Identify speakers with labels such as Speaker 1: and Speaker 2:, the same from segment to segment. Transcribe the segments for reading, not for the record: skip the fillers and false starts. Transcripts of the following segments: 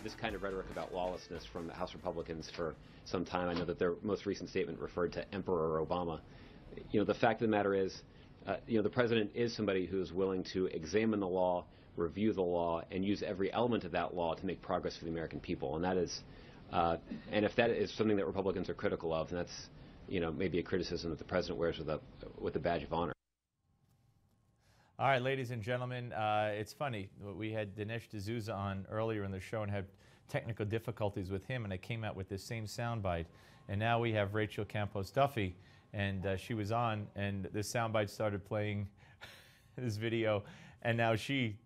Speaker 1: this kind of rhetoric about lawlessness from the House Republicans for some time. I know that their most recent statement referred to Emperor Obama. The fact of the matter is, the president is somebody who is willing to examine the law, review the law, and use every element of that law to make progress for the American people. And that is, and if that is something that Republicans are critical of, then that's, maybe a criticism that the president wears with a badge of honor.
Speaker 2: All right, ladies and gentlemen, it's funny. We had Dinesh D'Souza on earlier in the show and had technical difficulties with him, and I came out with this same soundbite. And now we have Rachel Campos Duffy, and she was on, and this soundbite started playing this video, and now she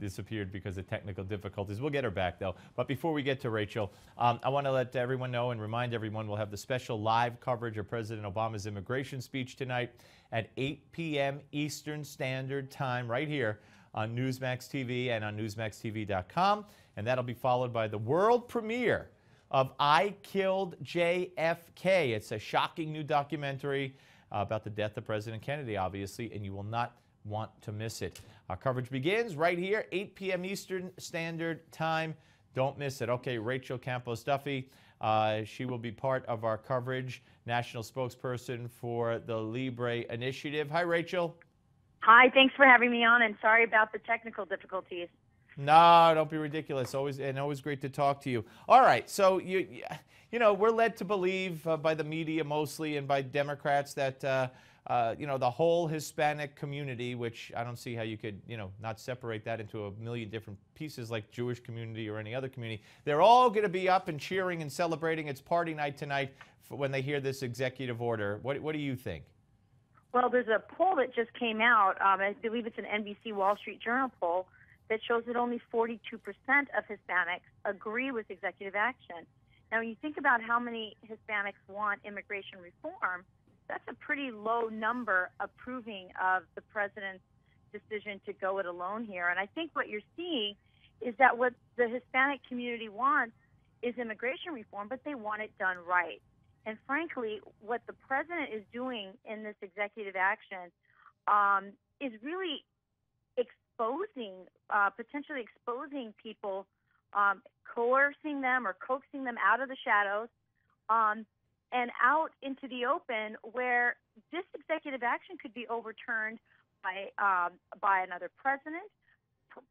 Speaker 2: disappeared because of technical difficulties. We'll get her back, though. But before we get to Rachel, I want to let everyone know and remind everyone we'll have the special live coverage of President Obama's immigration speech tonight at 8 p.m. Eastern Standard Time right here on Newsmax TV and on NewsmaxTV.com. And that'll be followed by the world premiere of I Killed JFK. It's a shocking new documentary about the death of President Kennedy, obviously, and you will not want to miss it. Our coverage begins right here, 8 p.m. Eastern Standard Time. Don't miss it. Okay, Rachel Campos Duffy, she will be part of our coverage, national spokesperson for the Libre Initiative. Hi, Rachel.
Speaker 3: Hi, thanks for having me on, and sorry about the technical difficulties.
Speaker 2: No, don't be ridiculous. Always great to talk to you. All right, so we're led to believe by the media mostly and by Democrats that the whole Hispanic community, which I don't see how you could not separate that into a million different pieces like Jewish community or any other community. They're all going to be up and cheering and celebrating. It's party night tonight when they hear this executive order. What do you think?
Speaker 3: Well, there's a poll that just came out. I believe it's an NBC Wall Street Journal poll that shows that only 42% of Hispanics agree with executive action. Now, when you think about how many Hispanics want immigration reform, that's a pretty low number approving of the president's decision to go it alone here. And I think what you're seeing is that what the Hispanic community wants is immigration reform, but they want it done right. And frankly, what the president is doing in this executive action is really potentially exposing people, coercing them or coaxing them out of the shadows and out into the open, where this executive action could be overturned by another president,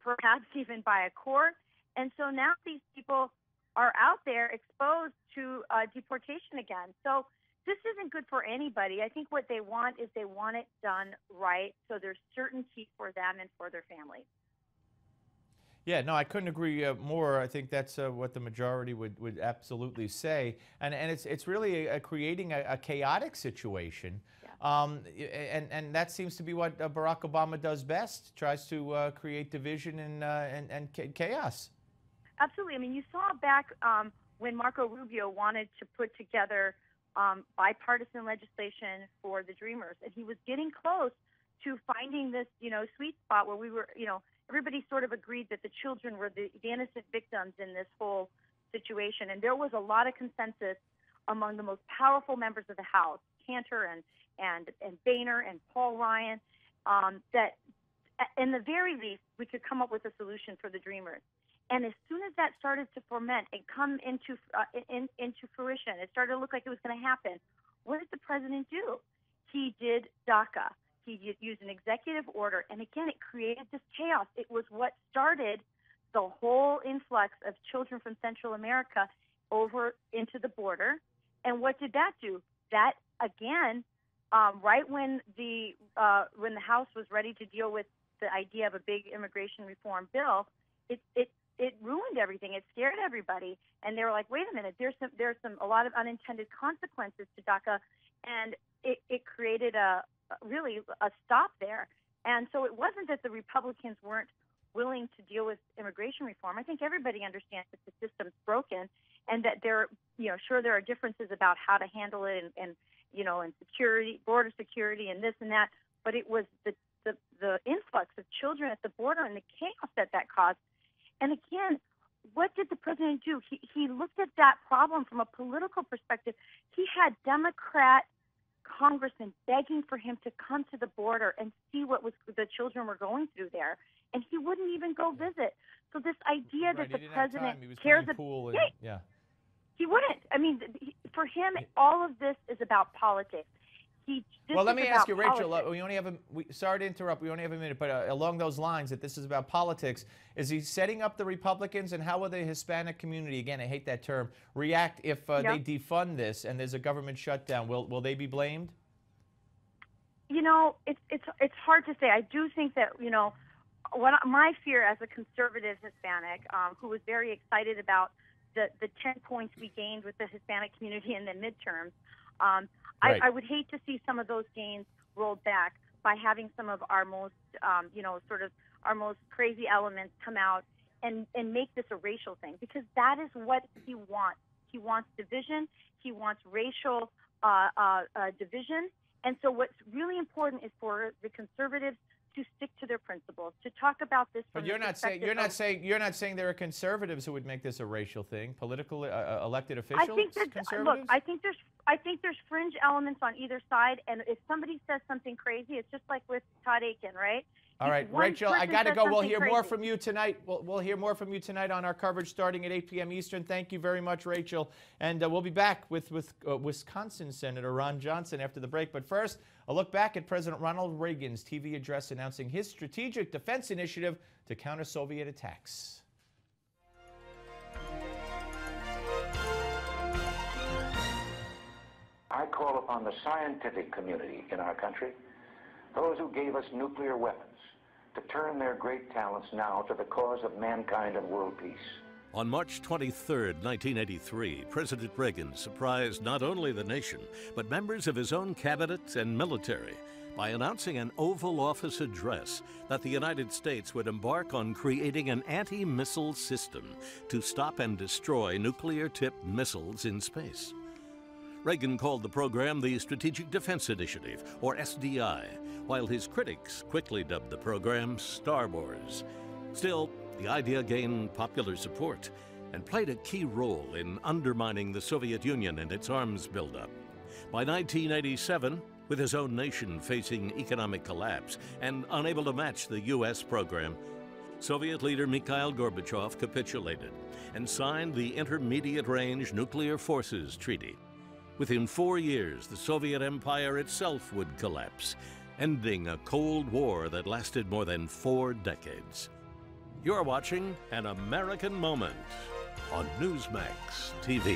Speaker 3: perhaps even by a court. And so now these people are out there exposed to deportation again. So this isn't good for anybody. I think what they want is they want it done right, so there's certainty for them and for their families.
Speaker 2: Yeah, no, I couldn't agree more. I think that's what the majority would absolutely say, and it's really creating a chaotic situation, yeah. And that seems to be what Barack Obama does best: tries to create division and chaos.
Speaker 3: Absolutely. I mean, you saw back when Marco Rubio wanted to put together bipartisan legislation for the Dreamers, and he was getting close to finding this, sweet spot where we were, everybody sort of agreed that the children were the innocent victims in this whole situation. And there was a lot of consensus among the most powerful members of the House, Cantor and Boehner and Paul Ryan, that in the very least we could come up with a solution for the Dreamers. And as soon as that started to ferment and come into fruition, it started to look like it was going to happen. What did the president do? He did DACA. He used an executive order, and again, it created this chaos. It was what started the whole influx of children from Central America over into the border. And what did that do? That again, right when the House was ready to deal with the idea of a big immigration reform bill, it ruined everything. It scared everybody, and they were like, "Wait a minute! There's a lot of unintended consequences to DACA," and it created really a stop there. And so it wasn't that the Republicans weren't willing to deal with immigration reform. I think everybody understands that the system's broken, and that there are differences about how to handle it, and security, border security, and this and that. But it was the influx of children at the border and the chaos that caused. And again, what did the president do? He looked at that problem from a political perspective. He had Democrat congressmen begging for him to come to the border and see what the children were going through there, and he wouldn't even go visit. So this idea that the president cares about,
Speaker 2: yeah,
Speaker 3: he wouldn't. I mean, for him, all of this is about politics.
Speaker 2: Well, let me ask you, Rachel, we only have sorry to interrupt, we only have a minute, but along those lines, that this is about politics, is he setting up the Republicans, and how will the Hispanic community, again, I hate that term, react if they defund this and there's a government shutdown? Will they be blamed?
Speaker 3: You know, it's hard to say. I do think that, you know, my fear as a conservative Hispanic who was very excited about the 10 points we gained with the Hispanic community in the midterms,
Speaker 2: Right.
Speaker 3: I would hate to see some of those gains rolled back by having some of our most, you know, sort of our most crazy elements come out and make this a racial thing, because that is what he wants. He wants division. He wants racial division. And so what's really important is for the conservatives to stick to their principles, to talk about this.
Speaker 2: But you're not saying there are conservatives who would make this a racial thing. Political elected officials.
Speaker 3: I think that,
Speaker 2: conservatives?
Speaker 3: look, I think there's fringe elements on either side, and if somebody says something crazy, it's just like with Todd Aiken, right?
Speaker 2: All right, Rachel, I got to go. We'll hear more from you tonight. We'll hear more from you tonight on our coverage starting at 8 p.m. Eastern. Thank you very much, Rachel. And we'll be back with Wisconsin Senator Ron Johnson after the break. But first, a look back at President Ronald Reagan's TV address announcing his strategic defense initiative to counter Soviet attacks.
Speaker 4: I call upon the scientific community in our country, those who gave us nuclear weapons, to turn their great talents now to the cause of mankind and world peace.
Speaker 5: On March 23, 1983, President Reagan surprised not only the nation, but members of his own cabinet and military by announcing an Oval Office address that the United States would embark on creating an anti-missile system to stop and destroy nuclear-tipped missiles in space. Reagan called the program the Strategic Defense Initiative, or SDI, while his critics quickly dubbed the program Star Wars. Still, the idea gained popular support and played a key role in undermining the Soviet Union and its arms buildup. By 1987, with his own nation facing economic collapse and unable to match the U.S. program, Soviet leader Mikhail Gorbachev capitulated and signed the Intermediate Range Nuclear Forces Treaty. Within 4 years, the Soviet Empire itself would collapse, ending a Cold War that lasted more than 4 decades. You're watching An American Moment on Newsmax TV.